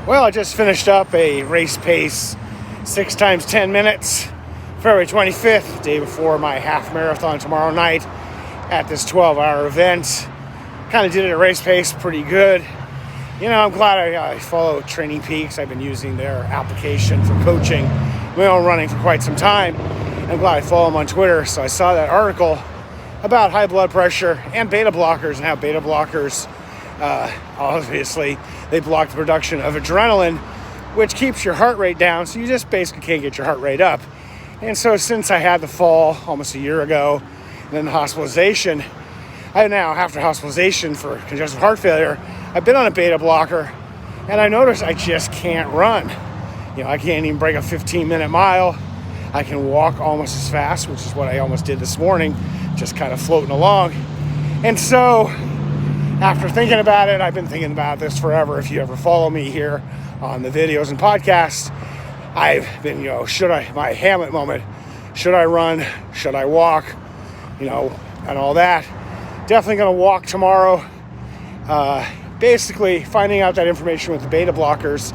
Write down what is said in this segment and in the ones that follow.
Well, I just finished up a race pace 6 times 10 minutes, February 25th, day before my half marathon tomorrow night at this 12-hour event. Kind of did it at race pace pretty good. You know, I'm glad I follow Training Peaks. I've been using their application for coaching my own running for quite some time. I'm glad I follow them on Twitter. So I saw that article about high blood pressure and beta blockers and how beta blockers, obviously, they block the production of adrenaline, which keeps your heart rate down. So you just basically can't get your heart rate up. And so since I had the fall almost a year ago, and then the hospitalization, after hospitalization for congestive heart failure, I've been on a beta blocker, and I noticed I just can't run. You know, I can't even break a 15-minute mile. I can walk almost as fast, which is what I almost did this morning, just kind of floating along. And so after thinking about it, I've been thinking about this forever. If you ever follow me here on the videos and podcasts, I've been, my Hamlet moment, should I run, should I walk, and all that. Definitely going to walk tomorrow. Basically, finding out that information with the beta blockers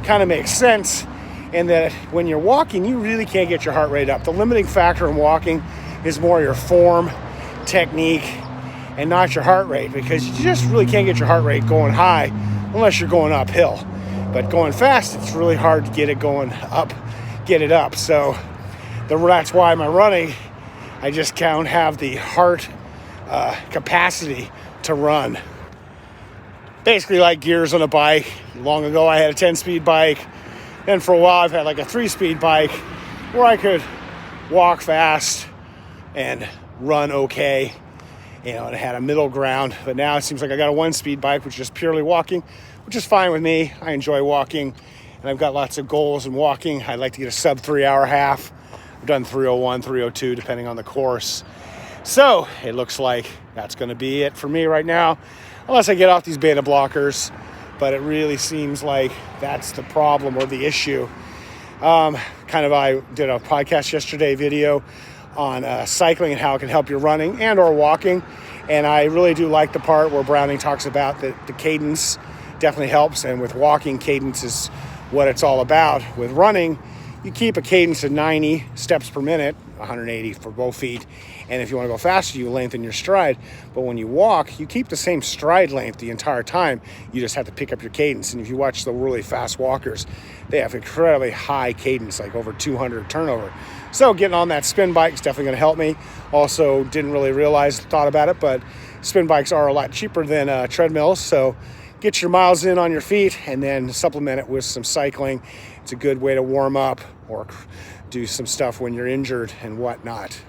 kind of makes sense, in that when you're walking, you really can't get your heart rate up. The limiting factor in walking is more your form, technique, and not your heart rate, because you just really can't get your heart rate going high unless you're going uphill. But going fast, it's really hard to get it going up, get it up. So that's why my running, I just can't have the heart capacity to run. Basically like gears on a bike. Long ago I had a 10-speed bike. Then for a while I've had like a 3-speed bike where I could walk fast and run okay. And it had a middle ground. But now it seems like I got a 1-speed bike, which is just purely walking, which is fine with me. I enjoy walking, and I've got lots of goals in walking. I'd like to get a sub 3-hour half. I've done 3:01, 3:02, depending on the course. So it looks like that's going to be it for me right now, unless I get off these beta blockers. But it really seems like that's the problem or the issue. I did a podcast yesterday, video on cycling and how it can help your running and or walking. And I really do like the part where Browning talks about that the cadence definitely helps. And with walking, cadence is what it's all about. With running, you keep a cadence of 90 steps per minute, 180 for both feet. And if you want to go faster, you lengthen your stride. But when you walk, you keep the same stride length the entire time. You just have to pick up your cadence. And if you watch the really fast walkers, they have incredibly high cadence, like over 200 turnover. So getting on that spin bike is definitely going to help me. Also, didn't really thought about it, but spin bikes are a lot cheaper than treadmills. So get your miles in on your feet and then supplement it with some cycling. It's a good way to warm up or do some stuff when you're injured and whatnot.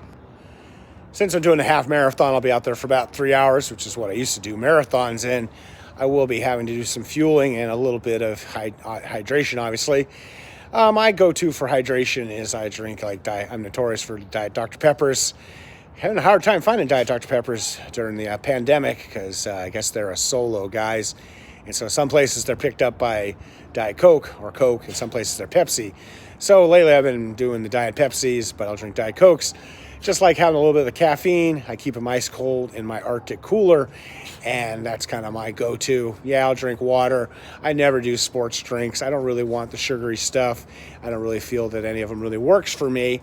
Since I'm doing a half marathon, I'll be out there for about 3 hours, which is what I used to do marathons in. I will be having to do some fueling and a little bit of hydration, obviously. My go-to for hydration is I drink I'm notorious for Diet Dr. Peppers. Having a hard time finding Diet Dr. Peppers during the pandemic because I guess they're a solo, guys. And so some places they're picked up by Diet Coke or Coke, and some places they're Pepsi. So lately I've been doing the Diet Pepsis, but I'll drink Diet Cokes. Just like having a little bit of the caffeine, I keep them ice cold in my Arctic cooler, and that's kind of my go-to. Yeah, I'll drink water. I never do sports drinks. I don't really want the sugary stuff. I don't really feel that any of them really works for me.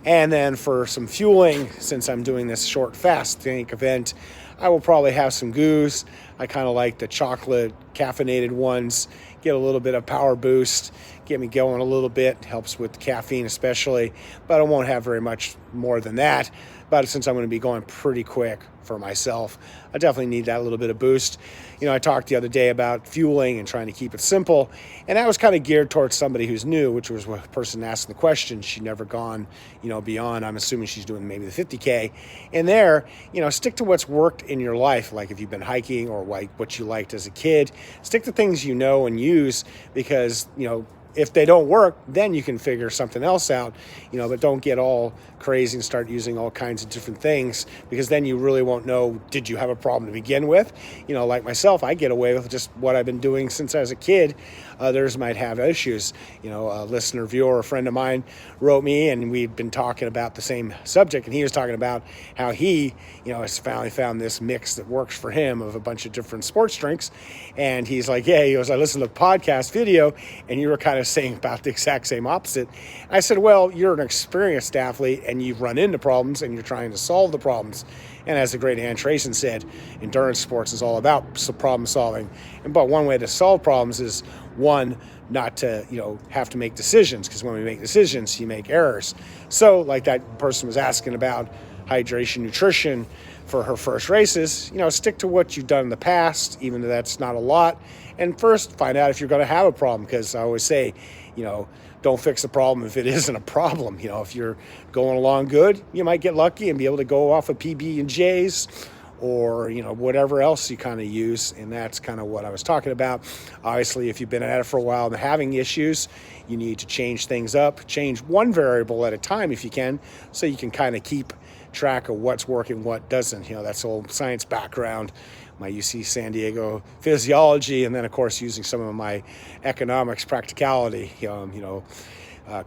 And then for some fueling, since I'm doing this short fast tank event, I will probably have some goos. I kind of like the chocolate caffeinated ones. Get a little bit of power boost, get me going a little bit, helps with the caffeine especially, but I won't have very much more than that. But since I'm going to be going pretty quick for myself, I definitely need that little bit of boost. I talked the other day about fueling and trying to keep it simple, and that was kind of geared towards somebody who's new, which was a person asking the question. She'd never gone, beyond, I'm assuming she's doing maybe the 50K. And there, stick to what's worked in your life, like if you've been hiking or like what you liked as a kid. Stick to things you know and use, because, if they don't work, then you can figure something else out, but don't get all crazy and start using all kinds of different things, because then you really won't know, did you have a problem to begin with? Like myself, I get away with just what I've been doing since I was a kid. Others might have issues. A listener, viewer, a friend of mine wrote me, and we've been talking about the same subject, and he was talking about how he, has finally found this mix that works for him of a bunch of different sports drinks. And he's like, yeah, he goes, I listened to the podcast video, and you were kind of saying about the exact same opposite. I said, well, you're an experienced athlete, and you've run into problems, and you're trying to solve the problems. And as the great Ann Trason said, endurance sports is all about problem solving. But one way to solve problems is, one, not to, have to make decisions, because when we make decisions, you make errors. So like that person was asking about hydration, nutrition for her first races, stick to what you've done in the past, even though that's not a lot. And first, find out if you're going to have a problem, because I always say, don't fix a problem if it isn't a problem. If you're going along good, you might get lucky and be able to go off of PB&Js or, whatever else you kind of use. And that's kind of what I was talking about. Obviously, if you've been at it for a while and having issues, you need to change things up, change one variable at a time if you can, so you can kind of keep track of what's working, what doesn't. That's old science background, my UC San Diego physiology, and then of course using some of my economics practicality,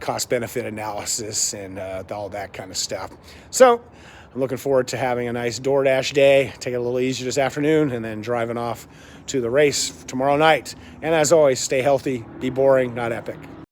cost-benefit analysis and all that kind of stuff. So I'm looking forward to having a nice DoorDash day, take it a little easier this afternoon, and then driving off to the race tomorrow night. And as always, stay healthy, be boring, not epic.